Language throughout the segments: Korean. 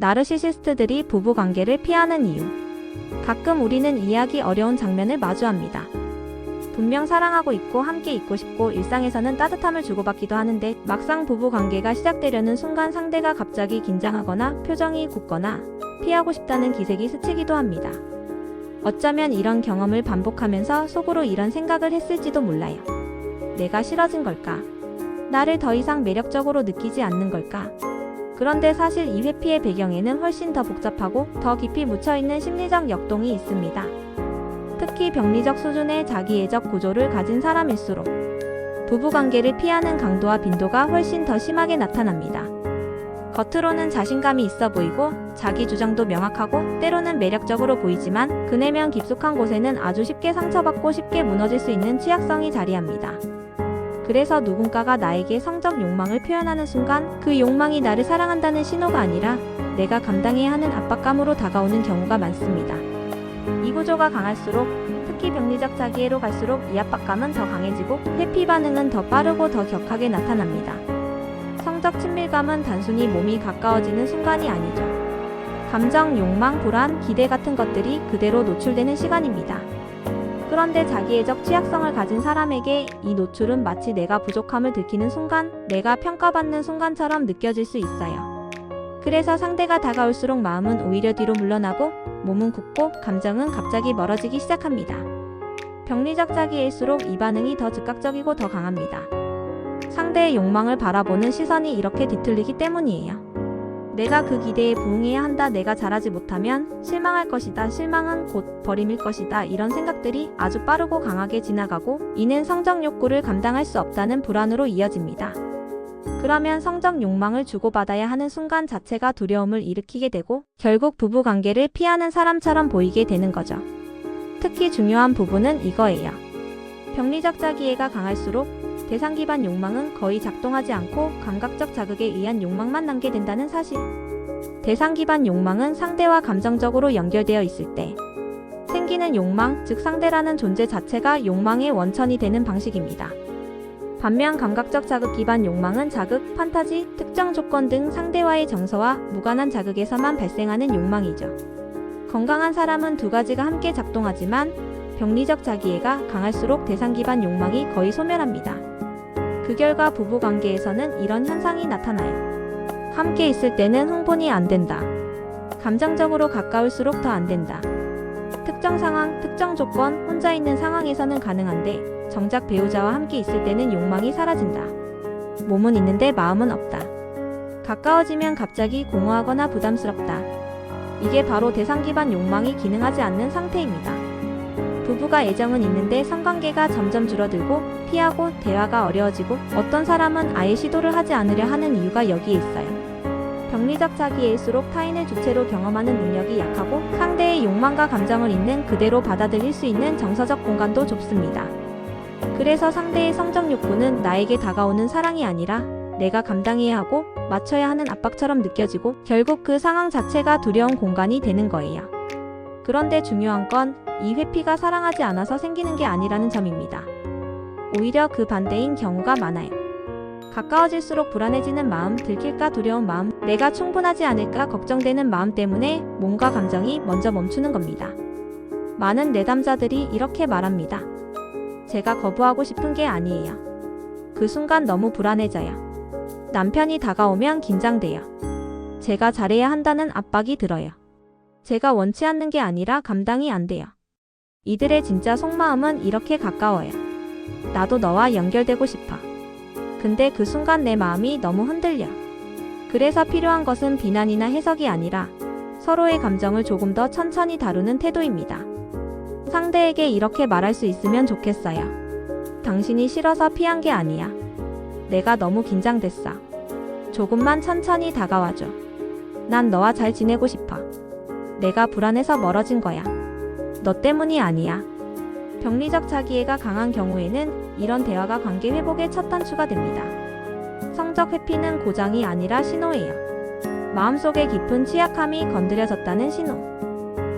나르시시스트들이 부부관계를 피하는 이유. 가끔 우리는 이해하기 어려운 장면을 마주합니다. 분명 사랑하고 있고 함께 있고 싶고 일상에서는 따뜻함을 주고받기도 하는데 막상 부부관계가 시작되려는 순간 상대가 갑자기 긴장하거나 표정이 굳거나 피하고 싶다는 기색이 스치기도 합니다. 어쩌면 이런 경험을 반복하면서 속으로 이런 생각을 했을지도 몰라요. 내가 싫어진 걸까? 나를 더 이상 매력적으로 느끼지 않는 걸까? 그런데 사실 이 회피의 배경에는 훨씬 더 복잡하고 더 깊이 묻혀있는 심리적 역동이 있습니다. 특히 병리적 수준의 자기애적 구조를 가진 사람일수록 부부관계를 피하는 강도와 빈도가 훨씬 더 심하게 나타납니다. 겉으로는 자신감이 있어 보이고 자기 주장도 명확하고 때로는 매력적으로 보이지만 그 내면 깊숙한 곳에는 아주 쉽게 상처받고 쉽게 무너질 수 있는 취약성이 자리합니다. 그래서 누군가가 나에게 성적 욕망을 표현하는 순간 그 욕망이 나를 사랑한다는 신호가 아니라 내가 감당해야 하는 압박감으로 다가오는 경우가 많습니다. 이 구조가 강할수록 특히 병리적 자기애로 갈수록 이 압박감은 더 강해지고 회피 반응은 더 빠르고 더 격하게 나타납니다. 성적 친밀감은 단순히 몸이 가까워지는 순간이 아니죠. 감정, 욕망, 불안, 기대 같은 것들이 그대로 노출되는 시간입니다. 그런데 자기애적 취약성을 가진 사람에게 이 노출은 마치 내가 부족함을 들키는 순간, 내가 평가받는 순간처럼 느껴질 수 있어요. 그래서 상대가 다가올수록 마음은 오히려 뒤로 물러나고 몸은 굳고 감정은 갑자기 멀어지기 시작합니다. 병리적 자기애일수록 이 반응이 더 즉각적이고 더 강합니다. 상대의 욕망을 바라보는 시선이 이렇게 뒤틀리기 때문이에요. 내가 그 기대에 부응해야 한다. 내가 잘하지 못하면 실망할 것이다. 실망은 곧 버림일 것이다. 이런 생각들이 아주 빠르고 강하게 지나가고 이는 성적 욕구를 감당할 수 없다는 불안으로 이어집니다. 그러면 성적 욕망을 주고받아야 하는 순간 자체가 두려움을 일으키게 되고 결국 부부관계를 피하는 사람처럼 보이게 되는 거죠. 특히 중요한 부분은 이거예요. 병리적 자기애가 강할수록 대상 기반 욕망은 거의 작동하지 않고 감각적 자극에 의한 욕망만 남게 된다는 사실. 대상 기반 욕망은 상대와 감정적으로 연결되어 있을 때 생기는 욕망, 즉 상대라는 존재 자체가 욕망의 원천이 되는 방식입니다. 반면 감각적 자극 기반 욕망은 자극, 판타지, 특정 조건 등 상대와의 정서와 무관한 자극에서만 발생하는 욕망이죠. 건강한 사람은 두 가지가 함께 작동하지만 병리적 자기애가 강할수록 대상 기반 욕망이 거의 소멸합니다. 그 결과 부부관계에서는 이런 현상이 나타나요. 함께 있을 때는 흥분이 안 된다. 감정적으로 가까울수록 더 안 된다. 특정 상황, 특정 조건, 혼자 있는 상황에서는 가능한데 정작 배우자와 함께 있을 때는 욕망이 사라진다. 몸은 있는데 마음은 없다. 가까워지면 갑자기 공허하거나 부담스럽다. 이게 바로 대상 기반 욕망이 기능하지 않는 상태입니다. 부부가 애정은 있는데 성관계가 점점 줄어들고 피하고 대화가 어려워지고 어떤 사람은 아예 시도를 하지 않으려 하는 이유가 여기에 있어요. 병리적 자기애일수록 타인을 주체로 경험하는 능력이 약하고 상대의 욕망과 감정을 있는 그대로 받아들일 수 있는 정서적 공간도 좁습니다. 그래서 상대의 성적 욕구는 나에게 다가오는 사랑이 아니라 내가 감당해야 하고 맞춰야 하는 압박처럼 느껴지고 결국 그 상황 자체가 두려운 공간이 되는 거예요. 그런데 중요한 건 이 회피가 사랑하지 않아서 생기는 게 아니라는 점입니다. 오히려 그 반대인 경우가 많아요. 가까워질수록 불안해지는 마음, 들킬까 두려운 마음, 내가 충분하지 않을까 걱정되는 마음 때문에 몸과 감정이 먼저 멈추는 겁니다. 많은 내담자들이 이렇게 말합니다. 제가 거부하고 싶은 게 아니에요. 그 순간 너무 불안해져요. 남편이 다가오면 긴장돼요. 제가 잘해야 한다는 압박이 들어요. 제가 원치 않는 게 아니라 감당이 안 돼요. 이들의 진짜 속마음은 이렇게 가까워요. 나도 너와 연결되고 싶어. 근데 그 순간 내 마음이 너무 흔들려. 그래서 필요한 것은 비난이나 해석이 아니라 서로의 감정을 조금 더 천천히 다루는 태도입니다. 상대에게 이렇게 말할 수 있으면 좋겠어요. 당신이 싫어서 피한 게 아니야. 내가 너무 긴장됐어. 조금만 천천히 다가와줘. 난 너와 잘 지내고 싶어. 내가 불안해서 멀어진 거야. 너 때문이 아니야. 병리적 자기애가 강한 경우에는 이런 대화가 관계 회복의 첫 단추가 됩니다. 성적 회피는 고장이 아니라 신호예요. 마음속의 깊은 취약함이 건드려졌다는 신호.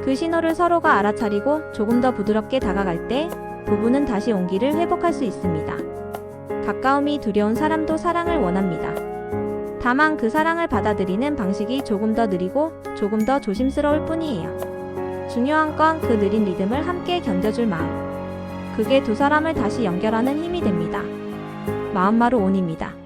그 신호를 서로가 알아차리고 조금 더 부드럽게 다가갈 때 부부는 다시 온기를 회복할 수 있습니다. 가까움이 두려운 사람도 사랑을 원합니다. 다만 그 사랑을 받아들이는 방식이 조금 더 느리고 조금 더 조심스러울 뿐이에요. 중요한 건 그 느린 리듬을 함께 견뎌줄 마음. 그게 두 사람을 다시 연결하는 힘이 됩니다. 마음마루 온입니다.